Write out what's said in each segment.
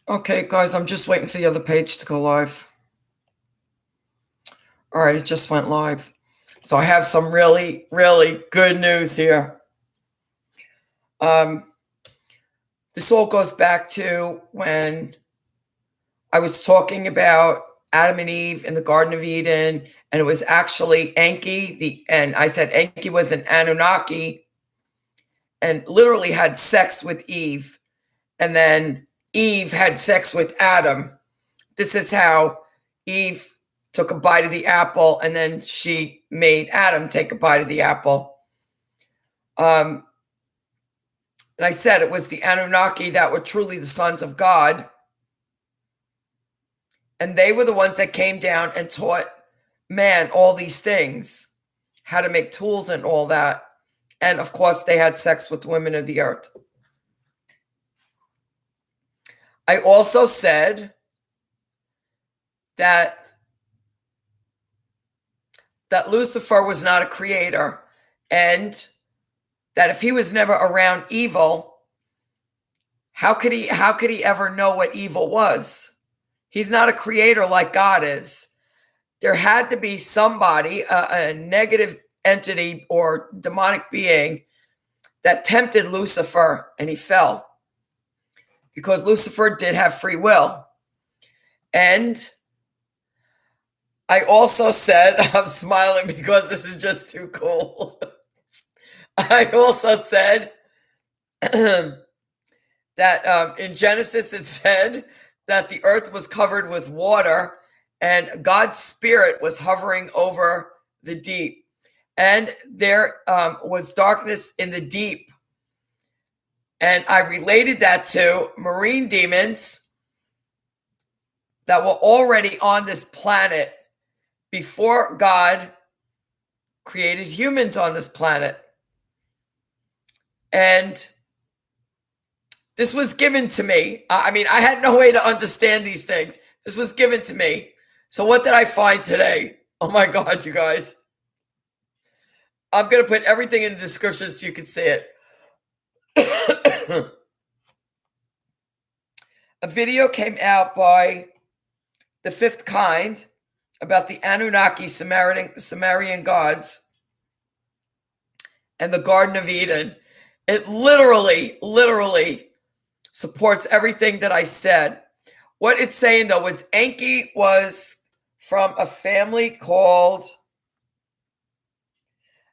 Okay, guys, I'm just waiting for the other page to go live. All right, it just went live. So I have some really, really good news here. Um, this all goes back to when I was talking about Adam and Eve in the Garden of Eden, and it was actually Enki. And I said Enki was an Anunnaki and literally had sex with Eve, and then Eve had sex with Adam. This is how Eve took a bite of the apple, and then she made Adam take a bite of the apple. And I said it was the Anunnaki that were truly the sons of God. And they were the ones that came down and taught man all these things, how to make tools and all that. And of course, they had sex with women of the earth. I also said that Lucifer was not a creator, and that if he was never around evil, how could he ever know what evil was? He's not a creator like God is. There had to be somebody, a negative entity or demonic being, that tempted Lucifer, and he fell, because Lucifer did have free will. And I also said, I'm smiling because this is just too cool. I also said that in Genesis it said that the earth was covered with water and God's spirit was hovering over the deep. And there was darkness in the deep. And I related that to marine demons that were already on this planet before God created humans on this planet. And this was given to me. I mean, I had no way to understand these things. This was given to me. So what did I find today? Oh my God, you guys. I'm going to put everything in the description so you can see it. A video came out by The Fifth Kind about the Anunnaki Sumerian gods and the Garden of Eden. It literally supports everything that I said. What it's saying, though, was Enki was from a family called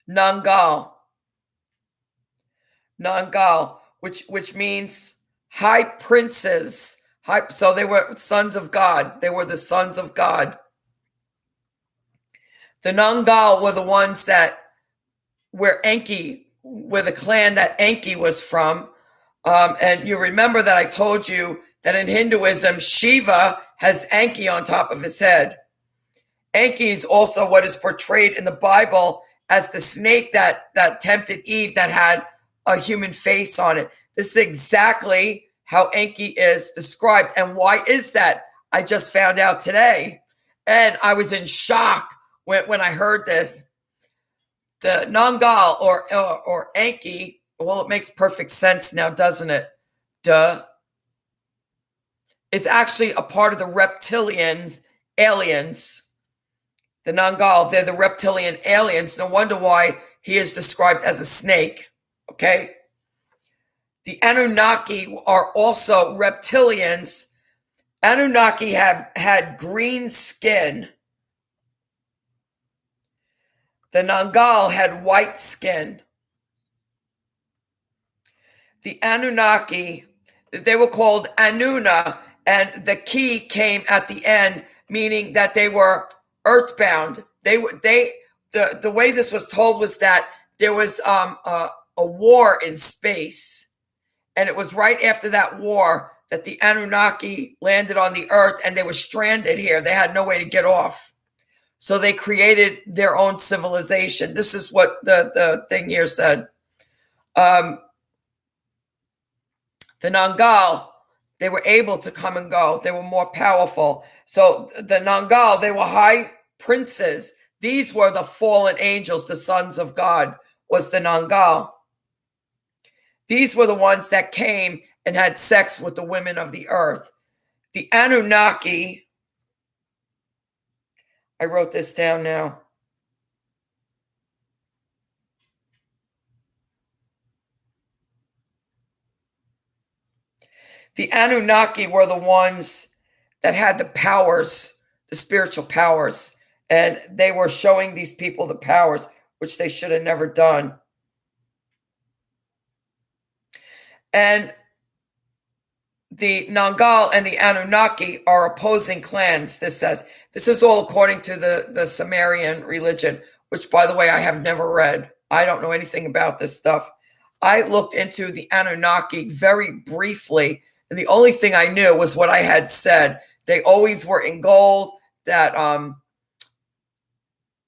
Nangal, which means high princes. So they were sons of God. They were the sons of God. The Nangal were the ones that were the clan that Enki was from. And you remember that I told you that in Hinduism, Shiva has Enki on top of his head. Enki is also what is portrayed in the Bible as the snake that tempted Eve, that had a human face on it. This is exactly how Enki is described. And why is that? I just found out today. And I was in shock when I heard this. The Nangal or Enki, well, it makes perfect sense now, doesn't it? Duh. It's actually a part of the reptilian aliens. The Nangal, they're the reptilian aliens. No wonder why he is described as a snake. Okay? The Anunnaki are also reptilians. Anunnaki have had green skin. The Nangal had white skin. The Anunnaki, they were called Anuna, and the key came at the end, meaning that they were earthbound. The way this was told was that there was a war in space, and it was right after that war that the Anunnaki landed on the earth, and they were stranded here. They had no way to get off. So they created their own civilization. This is what the thing here said. The Nangal, they were able to come and go. They were more powerful. So the Nangal, they were high princes. These were the fallen angels, the sons of God, was the Nangal. These were the ones that came and had sex with the women of the earth. The Anunnaki, I wrote this down now. The Anunnaki were the ones that had the powers, the spiritual powers, and they were showing these people the powers, which they should have never done. And the Nangal and the Anunnaki are opposing clans, this says. This is all according to the Sumerian religion, which, by the way, I have never read. I don't know anything about this stuff. I looked into the Anunnaki very briefly, and the only thing I knew was what I had said. They always were in gold, that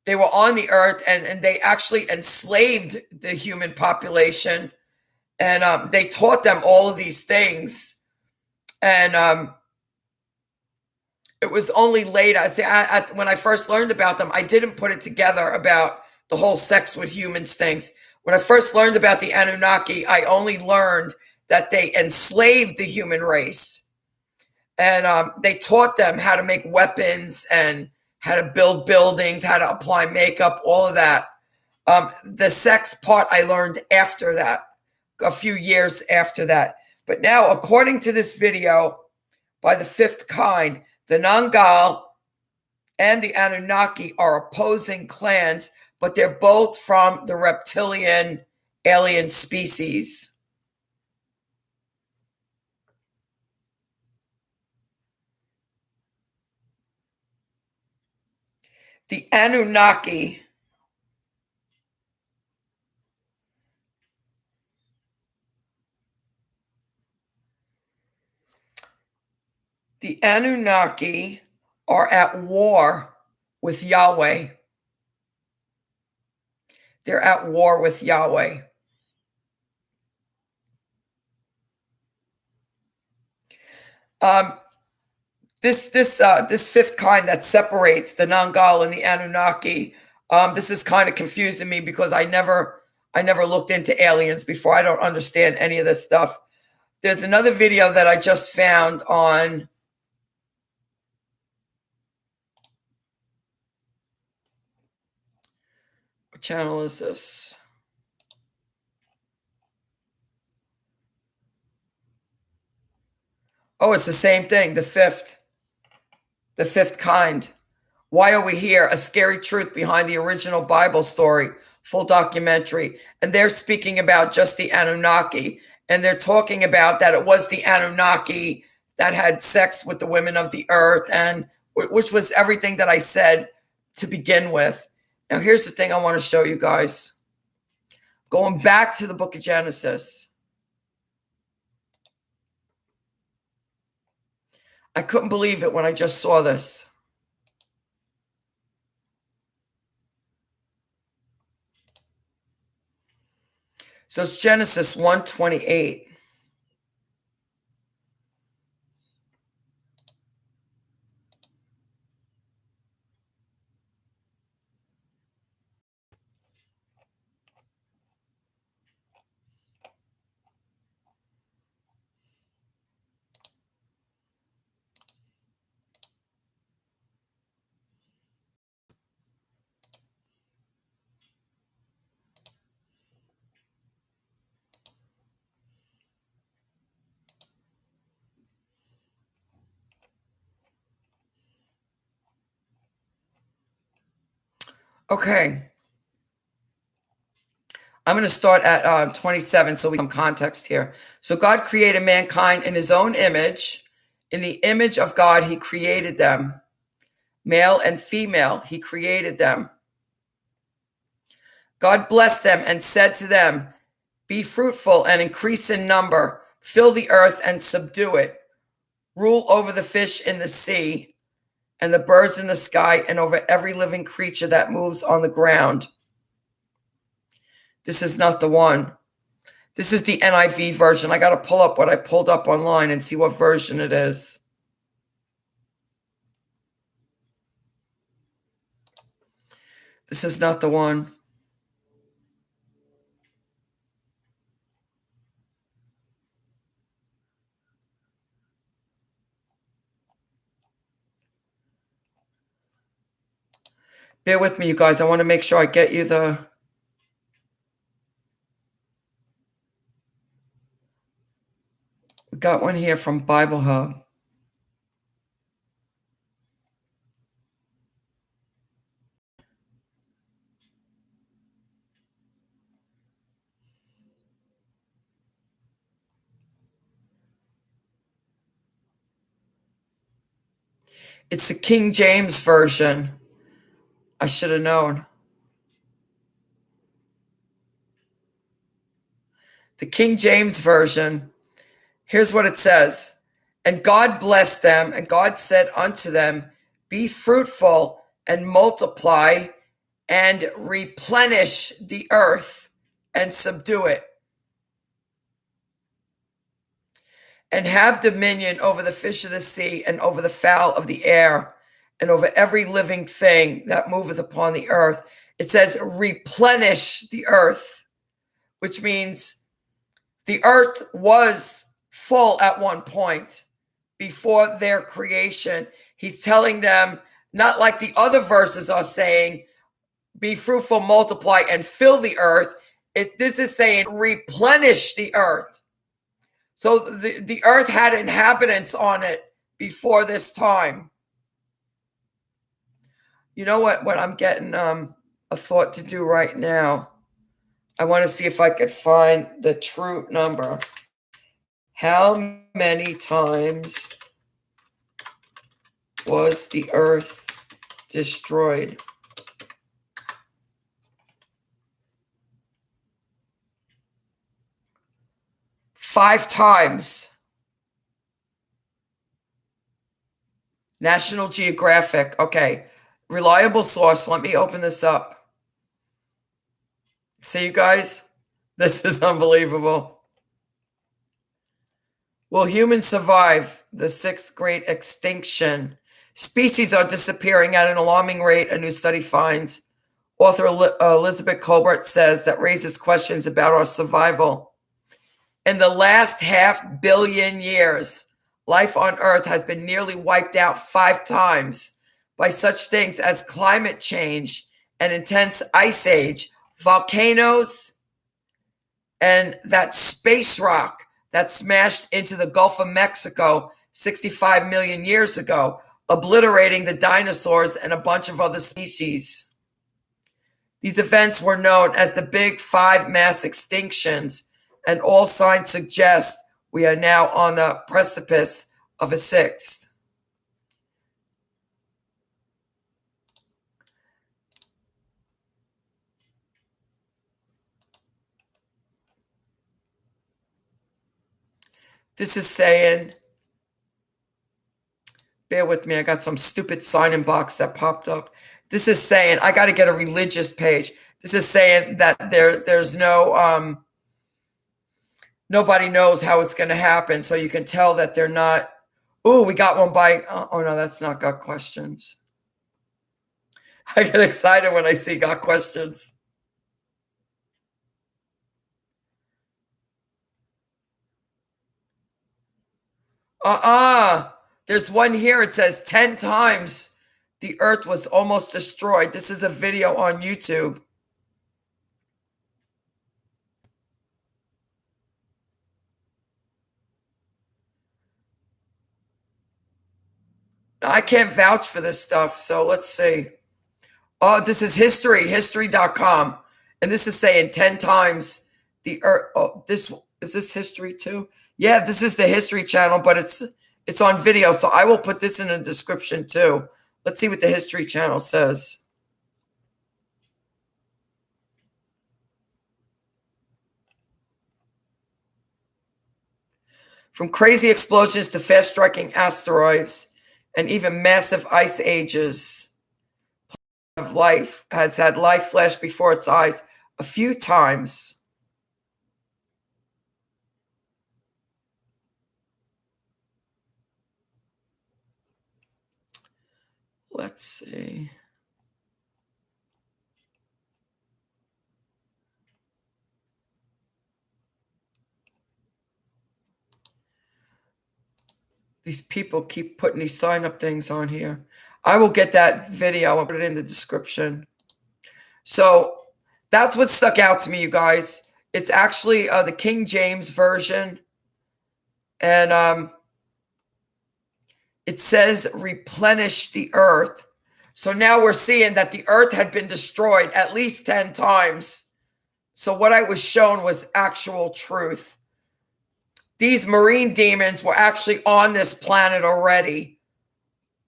they were on the earth, and they actually enslaved the human population, and they taught them all of these things. And it was only later, when I first learned about them, I didn't put it together about the whole sex with humans things. When I first learned about the Anunnaki, I only learned that they enslaved the human race. And they taught them how to make weapons and how to build buildings, how to apply makeup, all of that. The sex part I learned after that, a few years after that. But now, according to this video by the fifth kind, the Nangal and the Anunnaki are opposing clans, but they're both from the reptilian alien species. The Anunnaki are at war with Yahweh. They're at war with Yahweh. This fifth kind that separates the Nangal and the Anunnaki, this is kind of confusing me because I never looked into aliens before. I don't understand any of this stuff. There's another video that I just found on what channel is this? Oh, it's the same thing, the fifth kind. Why Are We Here? A Scary Truth Behind the Original Bible Story, full documentary. And they're speaking about just the Anunnaki. And they're talking about that it was the Anunnaki that had sex with the women of the earth, and which was everything that I said to begin with. Now, here's the thing I want to show you guys. Going back to the book of Genesis. I couldn't believe it when I just saw this. So it's Genesis 1:28. Okay. I'm going to start at 27 so we have some context here. So God created mankind in his own image. In the image of God, he created them. Male and female, he created them. God blessed them and said to them, "Be fruitful and increase in number, fill the earth and subdue it. Rule over the fish in the sea and the birds in the sky and over every living creature that moves on the ground." This is not the one. This is the NIV version. I got to pull up what I pulled up online and see what version it is. This is not the one. Bear with me, you guys. I want to make sure I get you we got one here from Bible Hub. It's the King James Version. I should have known. The King James Version. Here's what it says. And God blessed them, and God said unto them, be fruitful and multiply and replenish the earth and subdue it, and have dominion over the fish of the sea and over the fowl of the air and over every living thing that moveth upon the earth. It says replenish the earth, which means the earth was full at one point before their creation. He's telling them, not like the other verses are saying, be fruitful, multiply, and fill the earth. This is saying replenish the earth. So the earth had inhabitants on it before this time. You know what I'm getting a thought to do right now? I want to see if I could find the true number. How many times was the earth destroyed? Five times. National Geographic. Okay. Reliable source. Let me open this up. See, you guys? This is unbelievable. Will humans survive the sixth great extinction? Species are disappearing at an alarming rate, a new study finds. Author Elizabeth Colbert says that raises questions about our survival. In the last 500 million years, life on Earth has been nearly wiped out 5 times by such things as climate change, an intense ice age, volcanoes, and that space rock that smashed into the Gulf of Mexico 65 million years ago, obliterating the dinosaurs and a bunch of other species. These events were known as the Big Five mass extinctions, and all signs suggest we are now on the precipice of a sixth. This is saying, bear with me, I got some stupid sign-in box that popped up. This is saying, I got to get a religious page. This is saying that there's no, nobody knows how it's going to happen. So you can tell that they're not, oh, we got one by, oh no, that's not got questions. I get excited when I see got questions. There's one here. It says 10 times the earth was almost destroyed. This is a video on YouTube. I can't vouch for this stuff, so let's see. Oh, this is history.com. And this is saying 10 times the earth. Oh, is this history too? Yeah, this is the History Channel, but it's on video, so I will put this in the description too. Let's see what the History Channel says. From crazy explosions to fast-striking asteroids and even massive ice ages, of life has had life flash before its eyes a few times. Let's see. These people keep putting these sign up things on here. I will get that video. I'll put it in the description. So that's what stuck out to me, you guys. It's actually the King James version. And it says replenish the earth. So now we're seeing that the earth had been destroyed at least 10 times. So what I was shown was actual truth. These marine demons were actually on this planet already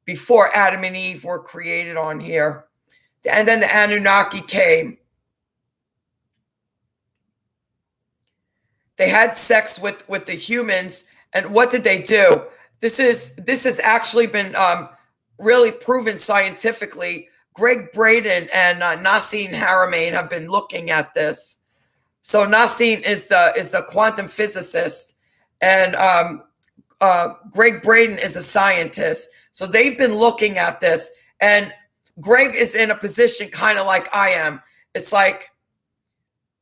before Adam and Eve were created on here. And then the Anunnaki came. They had sex with the humans. And what did they do? This has actually been really proven scientifically. Greg Braden and Nassim Haramein have been looking at this. So Nassim is the quantum physicist, and Greg Braden is a scientist. So they've been looking at this, and Greg is in a position kind of like I am. It's like,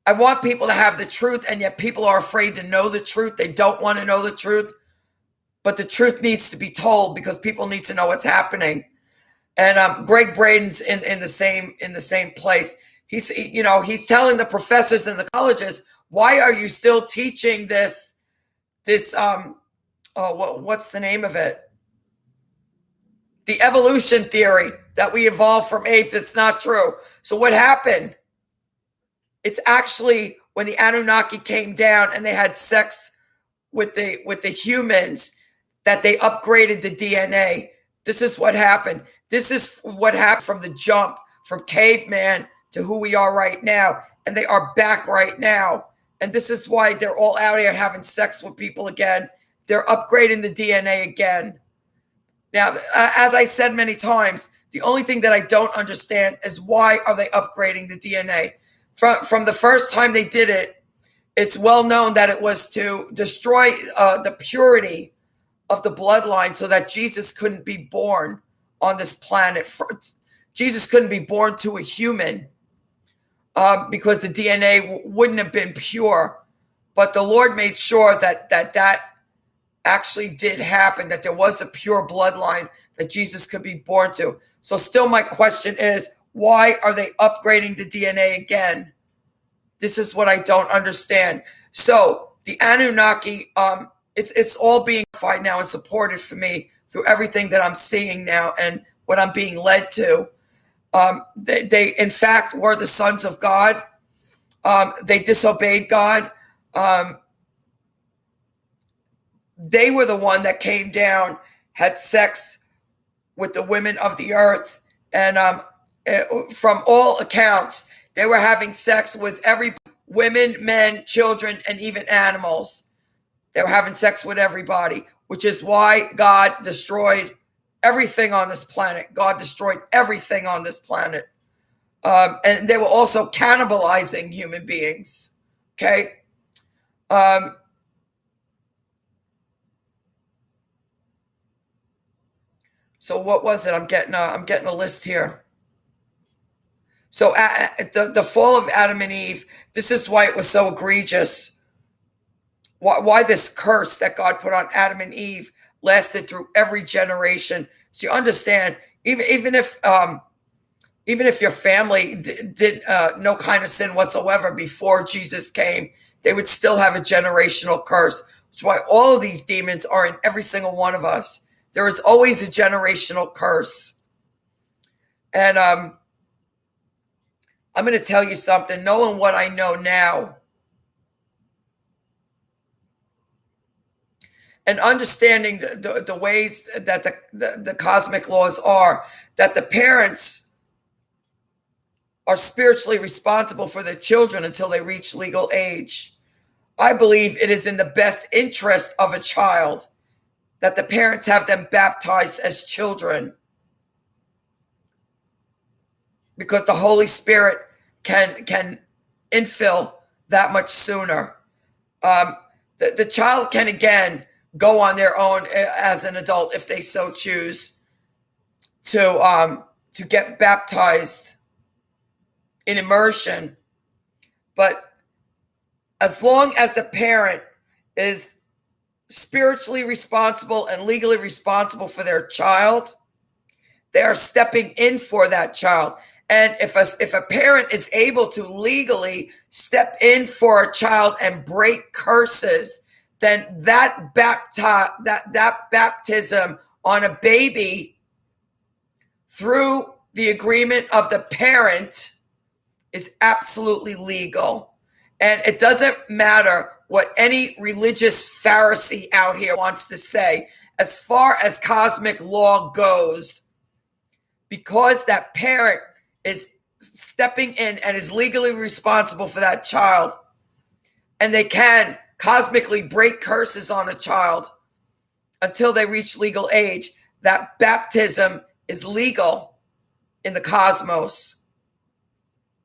I want people to have the truth, and yet people are afraid to know the truth. They don't want to know the truth, but the truth needs to be told because people need to know what's happening. And Greg Braden's in the same place. He's telling the professors in the colleges, why are you still teaching this what's the name of it? The evolution theory that we evolved from apes. It's not true. So what happened? It's actually when the Anunnaki came down and they had sex with the humans that they upgraded the DNA. This is what happened. This is what happened from the jump from caveman to who we are right now. And they are back right now. And this is why they're all out here having sex with people again. They're upgrading the DNA again. Now, as I said many times, the only thing that I don't understand is why are they upgrading the DNA? From the first time they did it, it's well known that it was to destroy the purity of the bloodline so that Jesus couldn't be born on this planet. Jesus couldn't be born to a human because the DNA wouldn't have been pure. But the Lord made sure that actually did happen, that there was a pure bloodline that Jesus could be born to. So still my question is, why are they upgrading the DNA again? This is what I don't understand. So the Anunnaki, it's all being verified now and supported for me through everything that I'm seeing now and what I'm being led to. They in fact were the sons of God. They disobeyed God. They were the one that came down, had sex with the women of the earth. And from all accounts, they were having sex with every women, men, children, and even animals. They were having sex with everybody, which is why God destroyed everything on this planet. God destroyed everything on this planet. And they were also cannibalizing human beings. Okay. So what was it? I'm getting a list here. So the fall of Adam and Eve, this is why it was so egregious. Why this curse that God put on Adam and Eve lasted through every generation. So you understand, even if your family did no kind of sin whatsoever before Jesus came, they would still have a generational curse. That's why all of these demons are in every single one of us. There is always a generational curse. And I'm going to tell you something, knowing what I know now and understanding the ways that the cosmic laws are, that the parents are spiritually responsible for their children until they reach legal age. I believe it is in the best interest of a child that the parents have them baptized as children, because the Holy Spirit can infill that much sooner. The child can again go on their own as an adult if they so choose to get baptized in immersion. But as long as the parent is spiritually responsible and legally responsible for their child, they are stepping in for that child. And if a parent is able to legally step in for a child and break curses, then that baptism on a baby through the agreement of the parent is absolutely legal. And it doesn't matter what any religious Pharisee out here wants to say. As far as cosmic law goes, because that parent is stepping in and is legally responsible for that child, and they can cosmically break curses on a child until they reach legal age, that baptism is legal in the cosmos.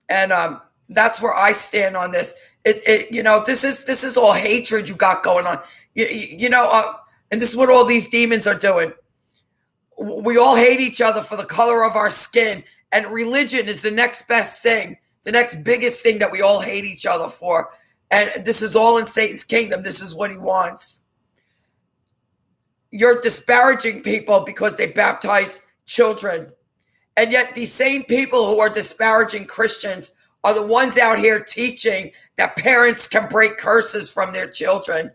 And that's where I stand on this. This is all hatred you got going on. And this is what all these demons are doing. We all hate each other for the color of our skin, and religion is the next best thing, the next biggest thing that we all hate each other for. And this is all in Satan's kingdom. This is what he wants. You're disparaging people because they baptize children. And yet these same people who are disparaging Christians are the ones out here teaching that parents can break curses from their children.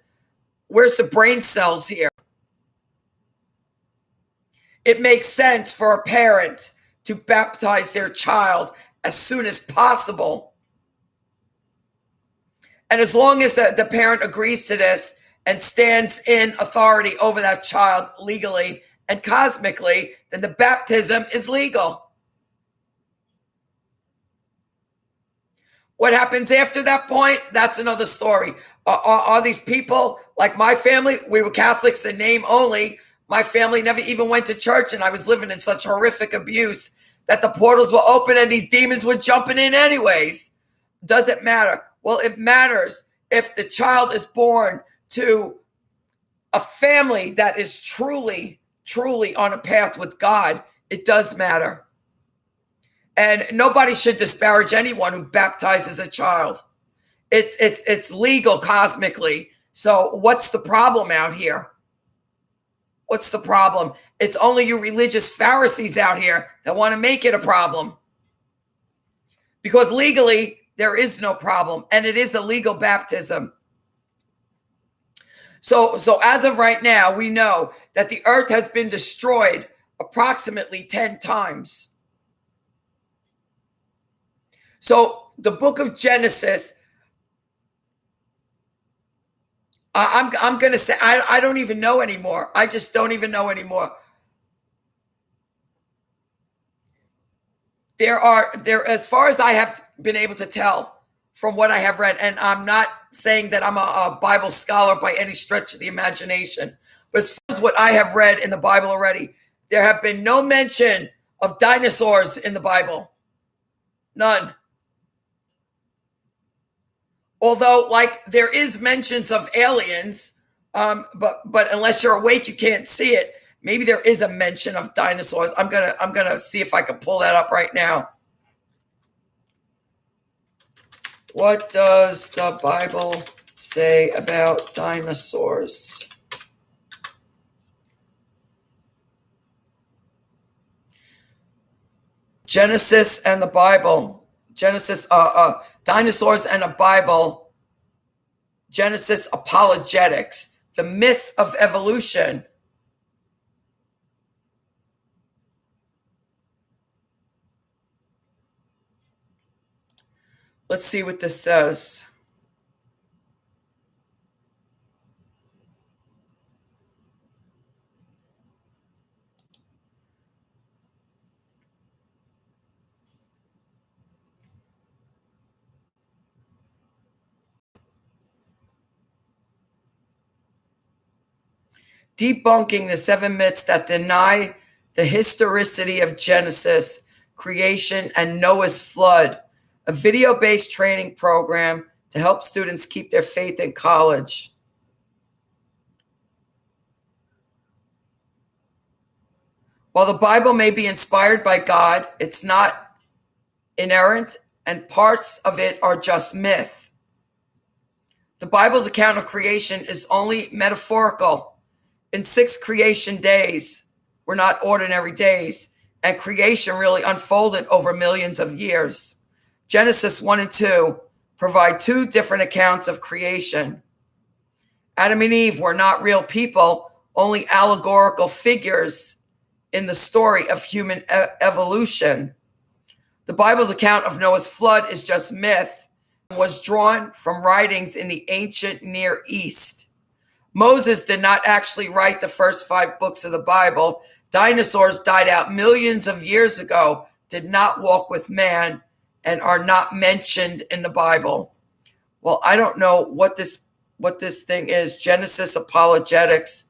Where's the brain cells here? It makes sense for a parent to baptize their child as soon as possible. And as long as the parent agrees to this and stands in authority over that child legally and cosmically, then the baptism is legal. What happens after that point, that's another story. Are these people, like my family, we were Catholics in name only. My family never even went to church, and I was living in such horrific abuse that the portals were open and these demons were jumping in anyways. Does it matter? Well, it matters if the child is born to a family that is truly, truly on a path with God. It does matter. And nobody should disparage anyone who baptizes a child. It's legal cosmically. So what's the problem out here? What's the problem? It's only you religious Pharisees out here that want to make it a problem. Because legally, there is no problem, and it is a legal baptism. So as of right now, we know that the earth has been destroyed approximately 10 times. So the book of Genesis, I'm going to say, I don't even know anymore. I just don't even know anymore. There, as far as I have been able to tell from what I have read, and I'm not saying that I'm a Bible scholar by any stretch of the imagination, but as far as what I have read in the Bible already, there have been no mention of dinosaurs in the Bible. None. Although, like, there is mentions of aliens, but unless you're awake, you can't see it. Maybe there is a mention of dinosaurs. I'm gonna see if I can pull that up right now. What does the Bible say about dinosaurs? Genesis and the Bible. Genesis, dinosaurs and a Bible. Genesis apologetics. The myth of evolution. Let's see what this says. Debunking the 7 myths that deny the historicity of Genesis, creation, and Noah's flood. A video-based training program to help students keep their faith in college. While the Bible may be inspired by God, it's not inerrant, and parts of it are just myth. The Bible's account of creation is only metaphorical. In 6 creation days were not ordinary days, and creation really unfolded over millions of years. Genesis 1 and 2 provide 2 different accounts of creation. Adam and Eve were not real people, only allegorical figures in the story of human evolution. The Bible's account of Noah's flood is just myth and was drawn from writings in the ancient Near East. Moses did not actually write the first 5 books of the Bible. Dinosaurs died out millions of years ago, did not walk with man, and are not mentioned in the Bible. Well, I don't know what this thing is. Genesis Apologetics.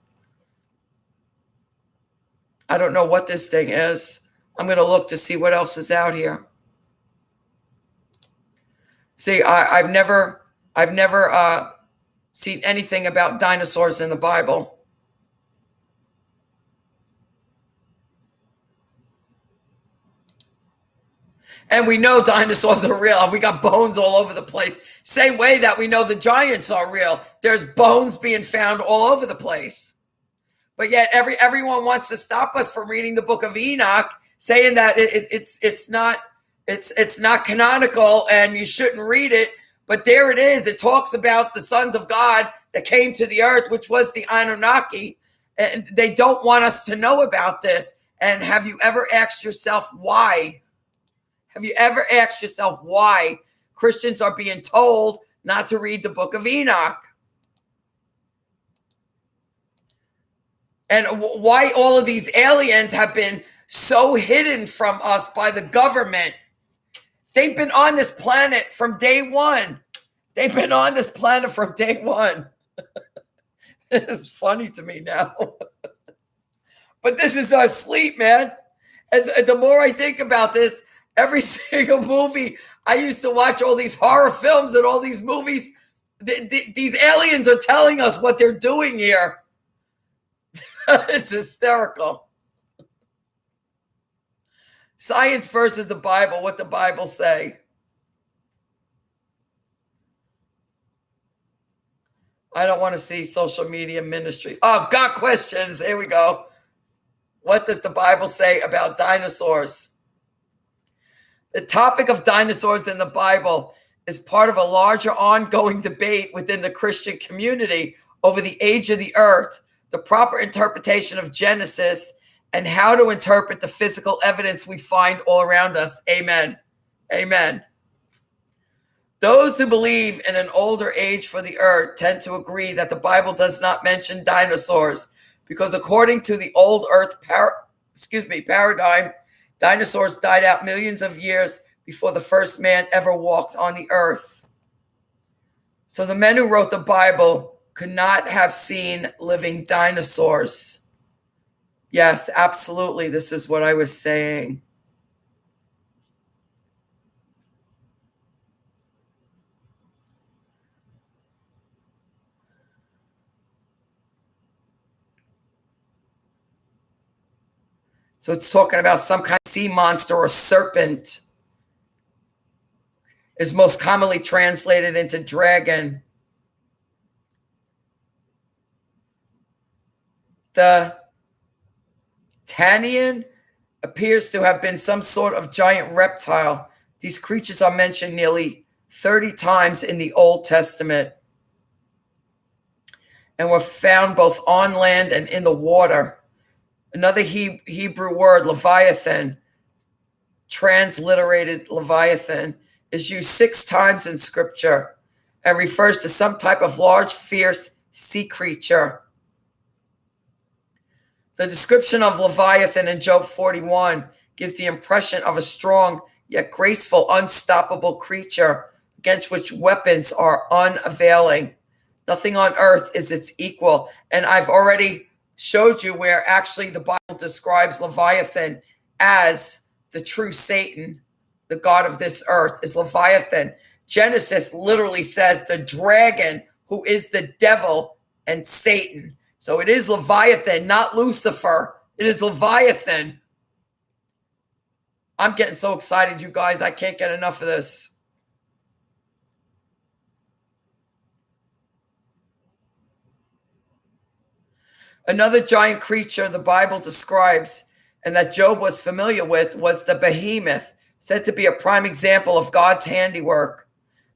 I don't know what this thing is. I'm going to look to see what else is out here. See, I've never seen anything about dinosaurs in the Bible. And we know dinosaurs are real. We got bones all over the place. Same way that we know the giants are real. There's bones being found all over the place. But yet everyone wants to stop us from reading the book of Enoch, saying that it's not canonical and you shouldn't read it. But there it is. It talks about the sons of God that came to the earth, which was the Anunnaki. And they don't want us to know about this. And have you ever asked yourself why? Have you ever asked yourself why Christians are being told not to read the book of Enoch? And why all of these aliens have been so hidden from us by the government? They've been on this planet from day one. They've been on this planet from day one. It's funny to me now. But this is our sleep, man. And the more I think about this, every single movie, I used to watch all these horror films and all these movies. These aliens are telling us what they're doing here. It's hysterical. Science versus the Bible. What the Bible say? I don't want to see social media ministry. Oh, got questions. Here we go. What does the Bible say about dinosaurs? The topic of dinosaurs in the Bible is part of a larger ongoing debate within the Christian community over the age of the earth, the proper interpretation of Genesis, and how to interpret the physical evidence we find all around us. Amen. Amen. Those who believe in an older age for the earth tend to agree that the Bible does not mention dinosaurs because according to the old earth paradigm, dinosaurs died out millions of years before the first man ever walked on the earth. So the men who wrote the Bible could not have seen living dinosaurs. Yes, absolutely. This is what I was saying. So it's talking about some kind of sea monster or serpent. Is most commonly translated into dragon. The Tanian appears to have been some sort of giant reptile. These creatures are mentioned nearly 30 times in the Old Testament and were found both on land and in the water. Another Hebrew word, Leviathan, transliterated Leviathan, is used 6 times in Scripture and refers to some type of large, fierce sea creature. The description of Leviathan in Job 41 gives the impression of a strong yet graceful, unstoppable creature against which weapons are unavailing. Nothing on earth is its equal. And I've already showed you where actually the Bible describes Leviathan as the true Satan, the God of this earth, is Leviathan. Genesis literally says the dragon, who is the devil and Satan. So it is Leviathan, not Lucifer. It is Leviathan. I'm getting so excited, you guys. I can't get enough of this. Another giant creature the Bible describes and that Job was familiar with was the behemoth, said to be a prime example of God's handiwork.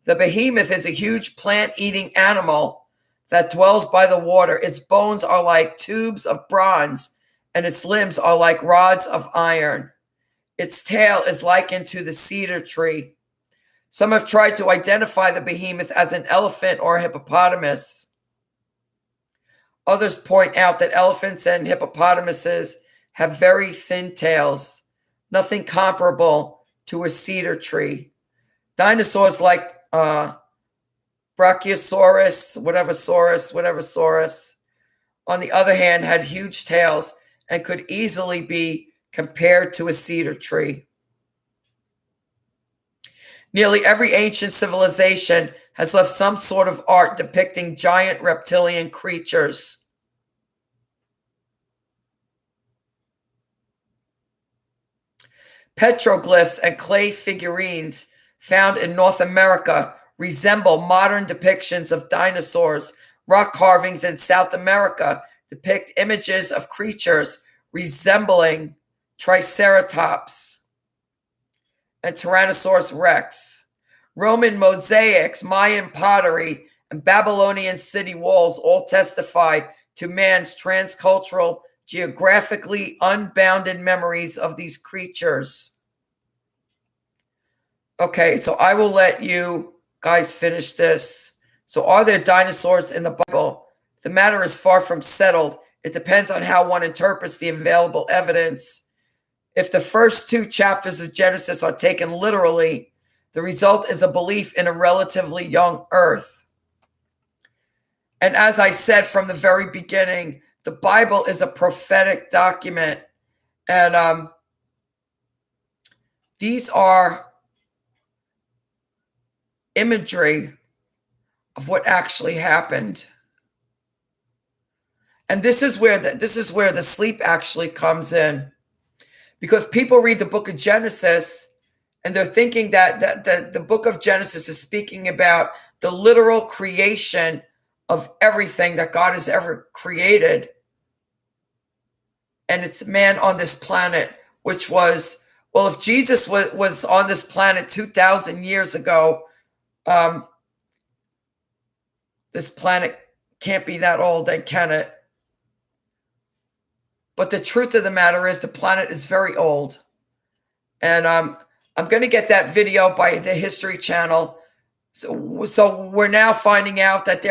The behemoth is a huge plant-eating animal that dwells by the water. Its bones are like tubes of bronze, and its limbs are like rods of iron. Its tail is likened to the cedar tree. Some have tried to identify the behemoth as an elephant or a hippopotamus. Others point out that elephants and hippopotamuses have very thin tails, nothing comparable to a cedar tree. Dinosaurs like Brachiosaurus, whatever saurus, on the other hand, had huge tails and could easily be compared to a cedar tree. Nearly every ancient civilization has left some sort of art depicting giant reptilian creatures. Petroglyphs and clay figurines found in North America resemble modern depictions of dinosaurs. Rock carvings in South America depict images of creatures resembling Triceratops and Tyrannosaurus rex. Roman mosaics, Mayan pottery, and Babylonian city walls all testify to man's transcultural, geographically unbounded memories of these creatures. Okay, so I will let you guys finish this. So, are there dinosaurs in the Bible? The matter is far from settled. It depends on how one interprets the available evidence. If the first two chapters of Genesis are taken literally, the result is a belief in a relatively young Earth. And as I said from the very beginning, the Bible is a prophetic document. And these are imagery of what actually happened. And this is where the sleep actually comes in. Because people read the book of Genesis and they're thinking that the book of Genesis is speaking about the literal creation of everything that God has ever created. And it's man on this planet, which was, well, if Jesus was on this planet 2,000 years ago, this planet can't be that old, then can it? But the truth of the matter is the planet is very old. And I'm going to get that video by the History Channel. So we're now finding out that the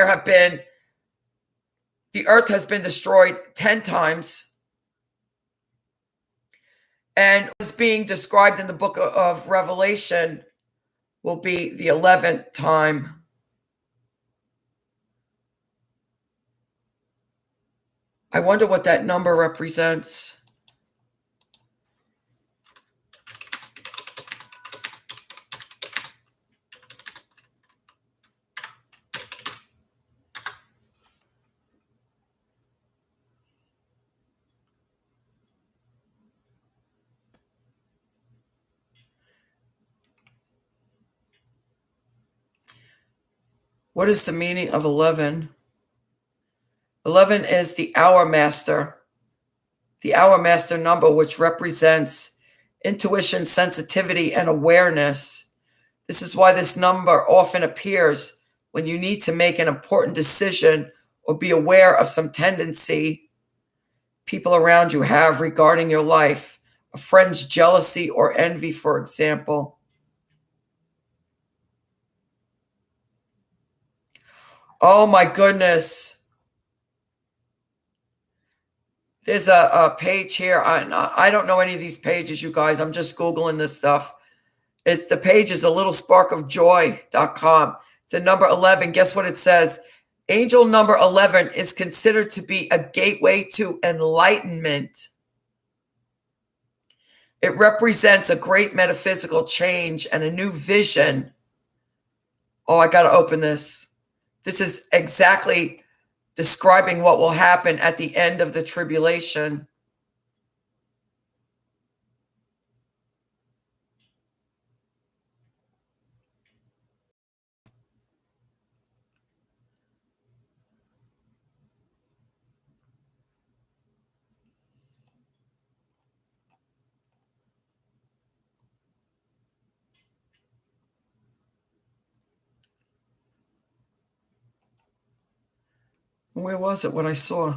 Earth has been destroyed 10 times. And what's being described in the book of Revelation will be the 11th time. I wonder what that number represents. What is the meaning of 11? 11 is the hour master number, which represents intuition, sensitivity, and awareness. This is why this number often appears when you need to make an important decision or be aware of some tendency people around you have regarding your life, a friend's jealousy or envy, for example. Oh my goodness. There's a page here. I don't know any of these pages, you guys. I'm just Googling this stuff. The page is a littlesparkofjoy.com. The number 11, guess what it says? Angel number 11 is considered to be a gateway to enlightenment. It represents a great metaphysical change and a new vision. Oh, I got to open this. This is exactly describing what will happen at the end of the tribulation. Where was it? What I saw?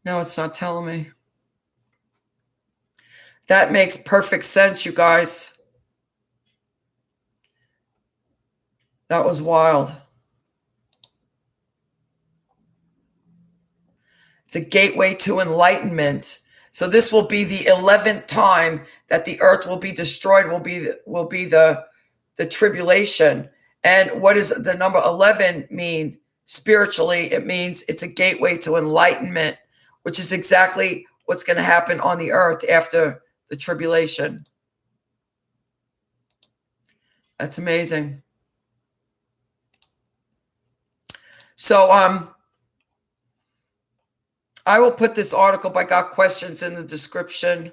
No, it's not telling me. That makes perfect sense, you guys. That was wild. It's a gateway to enlightenment. So this will be the 11th time that the earth will be destroyed, will be the tribulation. And what does the number 11 mean spiritually? It means it's a gateway to enlightenment, which is exactly what's going to happen on the earth after the tribulation. That's amazing. So I will put this article by Got Questions in the description.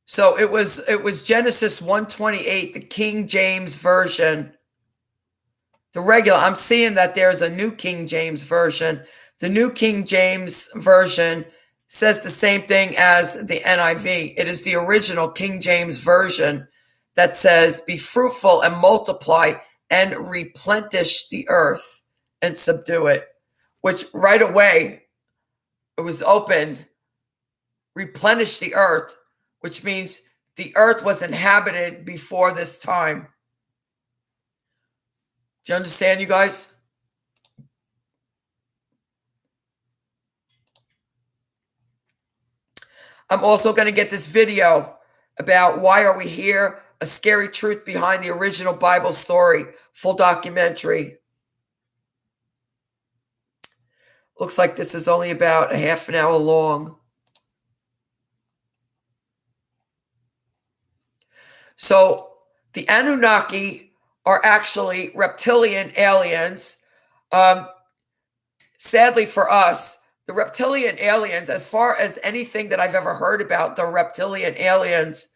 So it was Genesis 1:28, the King James version. The regular, I'm seeing that there's a New King James version. The New King James version says the same thing as the NIV. It is the original King James version that says, "Be fruitful and multiply and replenish the earth and subdue it," which right away it was opened, replenish the earth, which means the earth was inhabited before this time. Do you understand, you guys? I'm also going to get this video about why are we here, a scary truth behind the original Bible story, full documentary. Looks like this is only about a half an hour long. So the Anunnaki are actually reptilian aliens. Sadly for us, the reptilian aliens, as far as anything that I've ever heard about the reptilian aliens,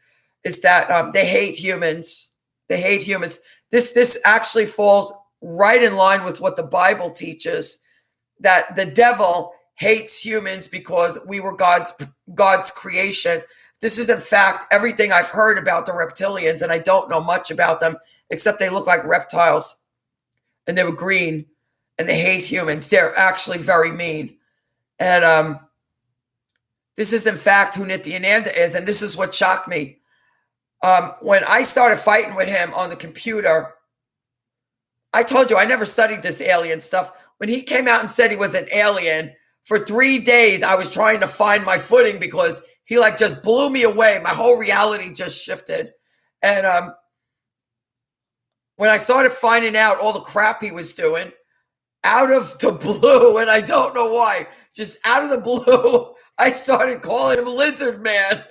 is that they hate humans. They hate humans. This actually falls right in line with what the Bible teaches, that the devil hates humans because we were God's creation. This is, in fact, everything I've heard about the reptilians, and I don't know much about them, except they look like reptiles, and they were green, and they hate humans. They're actually very mean. And this is, in fact, who Nithyananda is, and this is what shocked me. When I started fighting with him on the computer, I told you I never studied this alien stuff. When he came out and said he was an alien, for 3 days I was trying to find my footing because he just blew me away. My whole reality just shifted. And when I started finding out all the crap he was doing, out of the blue, and I don't know why, just out of the blue, I started calling him Lizard Man.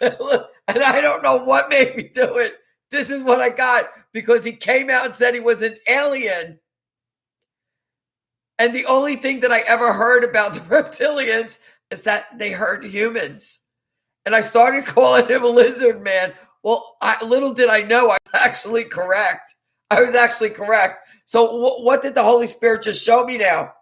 And I don't know what made me do it. This is what I got because he came out and said he was an alien. And the only thing that I ever heard about the reptilians is that they hurt humans. And I started calling him a Lizard Man. Well, little did I know I was actually correct. I was actually correct. So what did the Holy Spirit just show me now?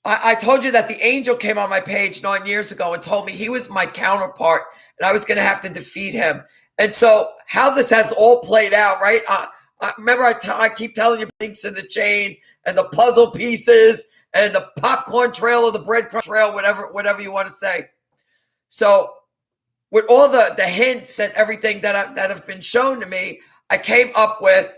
I told you that the angel came on my page 9 years ago and told me he was my counterpart and I was going to have to defeat him. And so how this has all played out, right? Remember, I keep telling you links in the chain and the puzzle pieces and the popcorn trail or the breadcrumb trail, whatever you want to say. So with all the hints and everything that have been shown to me, I came up with,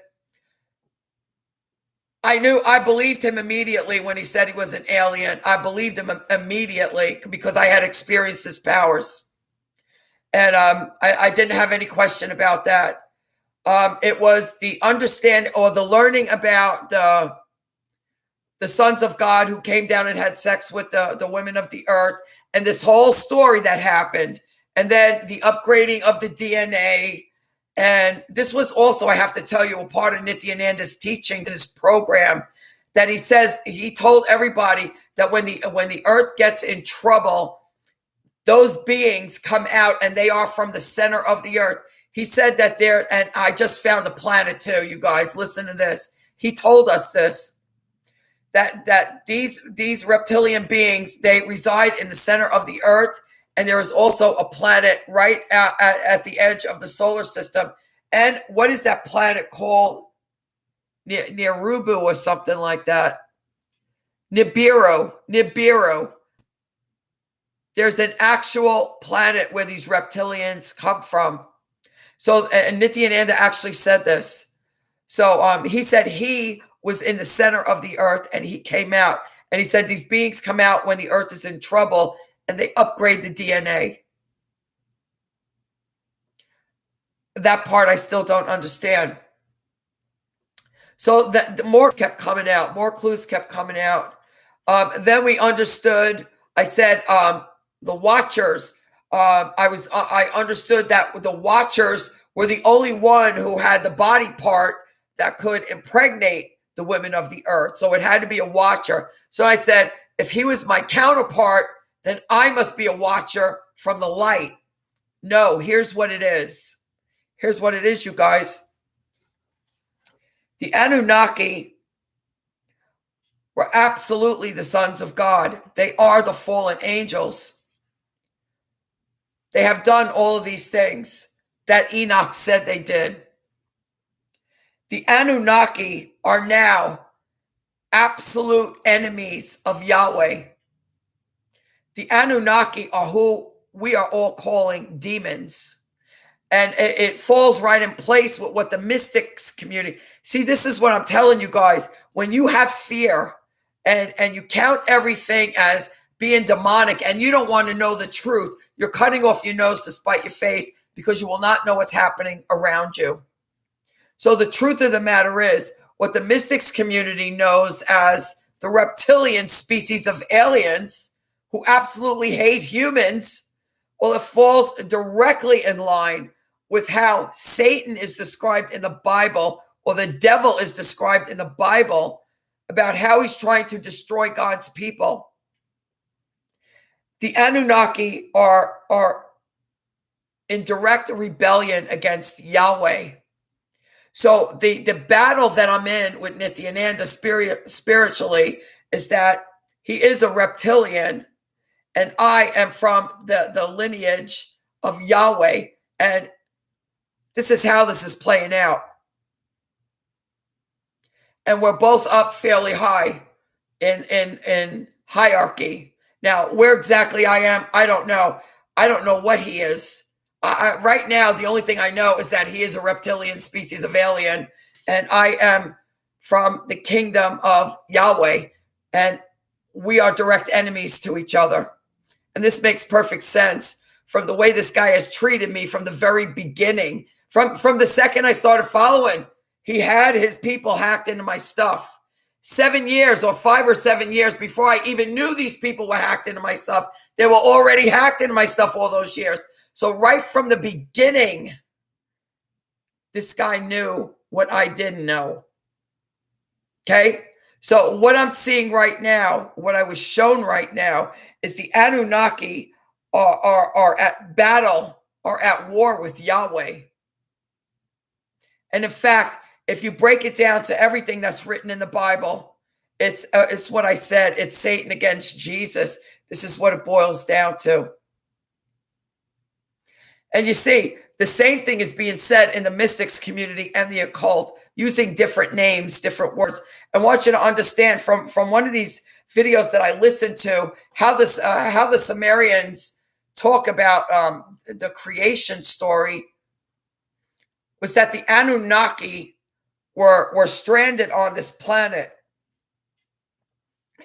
I believed him immediately when he said he was an alien. I believed him immediately because I had experienced his powers. And I didn't have any question about that. It was the understanding or the learning about the sons of God who came down and had sex with the women of the earth, and this whole story that happened. And then the upgrading of the DNA. And this was also, I have to tell you, a part of Nithyananda's teaching in his program, that he told everybody that when the earth gets in trouble, those beings come out and they are from the center of the earth. he said that there, and I just found the planet too, you guys, listen to this. He told us this, that these reptilian beings, they reside in the center of the earth, and there is also a planet right at the edge of the solar system. And what is that planet called? Near Rubu or something like that. Nibiru. There's an actual planet where these reptilians come from. So, and Nithyananda actually said this. So he said he was in the center of the earth and he came out. And he said these beings come out when the earth is in trouble and they upgrade the DNA. That part I still don't understand. So the more kept coming out, more clues kept coming out. Then we understood, I said, the Watchers. I understood that the Watchers were the only one who had the body part that could impregnate the women of the earth. So it had to be a Watcher. So I said, if he was my counterpart, then I must be a Watcher from the light. No, here's what it is. Here's what it is, you guys. The Anunnaki were absolutely the sons of God. They are the fallen angels. They have done all of these things that Enoch said they did. The Anunnaki are now absolute enemies of Yahweh. The Anunnaki are who we are all calling demons. And it falls right in place with what the mystics community. See, this is what I'm telling you guys. When you have fear and you count everything as being demonic and you don't want to know the truth, you're cutting off your nose to spite your face because you will not know what's happening around you. So the truth of the matter is, what the mystics community knows as the reptilian species of aliens who absolutely hate humans, well, it falls directly in line with how Satan is described in the Bible, or the devil is described in the Bible, about how he's trying to destroy God's people. The Anunnaki are in direct rebellion against Yahweh. So the battle that I'm in with Nithyananda spiritually is that he is a reptilian and I am from the lineage of Yahweh. And this is how this is playing out. And we're both up fairly high in hierarchy. Now, where exactly I am, I don't know. I don't know what he is. Right now, the only thing I know is that he is a reptilian species of alien, and I am from the kingdom of Yahweh, and we are direct enemies to each other. And this makes perfect sense from the way this guy has treated me from the very beginning. From the second I started following, he had his people hacked into my stuff. 7 years or 5 or 7 years before I even knew these people were hacked into my stuff, they were already hacked into my stuff all those years. So right from the beginning, this guy knew what I didn't know. Okay? So what I'm seeing right now, what I was shown right now, is the Anunnaki are at battle, are at war with Yahweh. And in fact, if you break it down to everything that's written in the Bible, it's what I said. It's Satan against Jesus. This is what it boils down to. And you see, the same thing is being said in the mystics community and the occult, using different names, different words. I want you to understand from one of these videos that I listened to how the Sumerians talk about the creation story was that the Anunnaki were stranded on this planet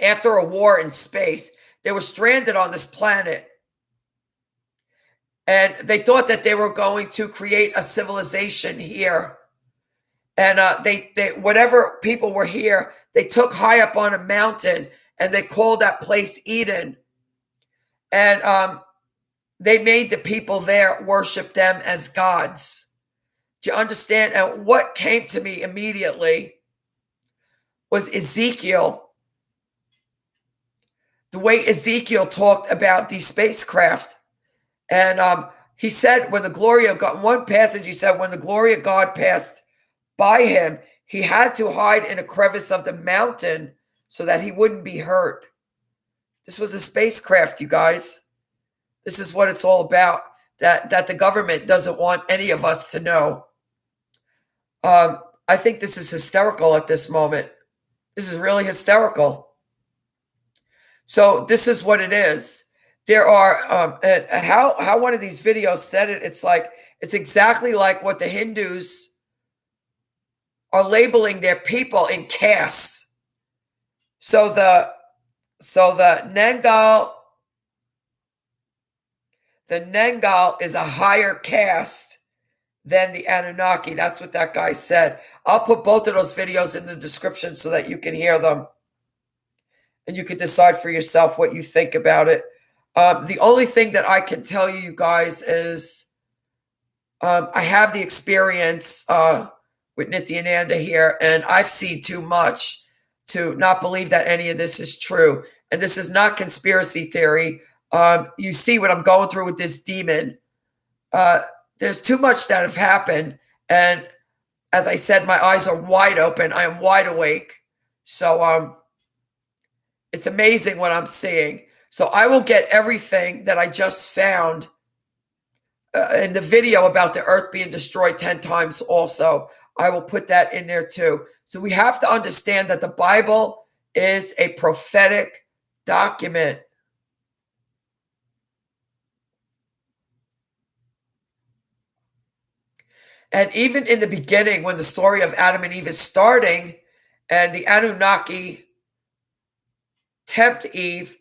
after a war in space. They were stranded on this planet. And they thought that they were going to create a civilization here. And they whatever people were here, they took high up on a mountain and they called that place Eden. And they made the people there worship them as gods. Do you understand? And what came to me immediately was Ezekiel. The way Ezekiel talked about these spacecraft. And He said when the glory of God, one passage he said, when the glory of God passed by him, he had to hide in a crevice of the mountain so that he wouldn't be hurt. This was a spacecraft, you guys. This is what it's all about, that the government doesn't want any of us to know. I think this is hysterical at this moment. This is really hysterical. So this is what it is. There are, how one of these videos said it, it's exactly like what the Hindus are labeling their people in castes. So the Nengal is a higher caste than the Anunnaki. That's what that guy said. I'll put both of those videos in the description so that you can hear them. And you can decide for yourself what you think about it. The only thing that I can tell you guys is I have the experience with Nithyananda here, and I've seen too much to not believe that any of this is true. And this is not conspiracy theory. You see what I'm going through with this demon. There's too much that have happened. And as I said, my eyes are wide open. I am wide awake. So it's amazing what I'm seeing. So I will get everything that I just found in the video about the earth being destroyed 10 times also. I will put that in there too. So we have to understand that the Bible is a prophetic document. And even in the beginning, when the story of Adam and Eve is starting, and the Anunnaki tempt Eve,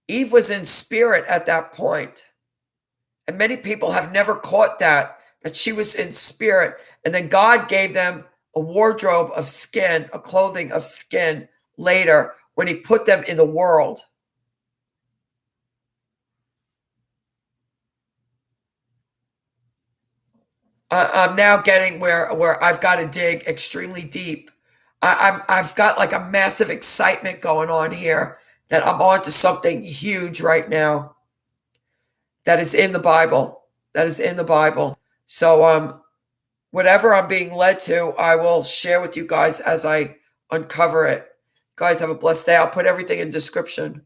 Eve was in spirit at that point. And many people have never caught that she was in spirit. And then God gave them a wardrobe of skin, a clothing of skin later when he put them in the world. I'm now getting where I've got to dig extremely deep. I've got like a massive excitement going on here that I'm on to something huge right now that is in the Bible. That is in the Bible. So whatever I'm being led to, I will share with you guys as I uncover it. Guys, have a blessed day. I'll put everything in the description.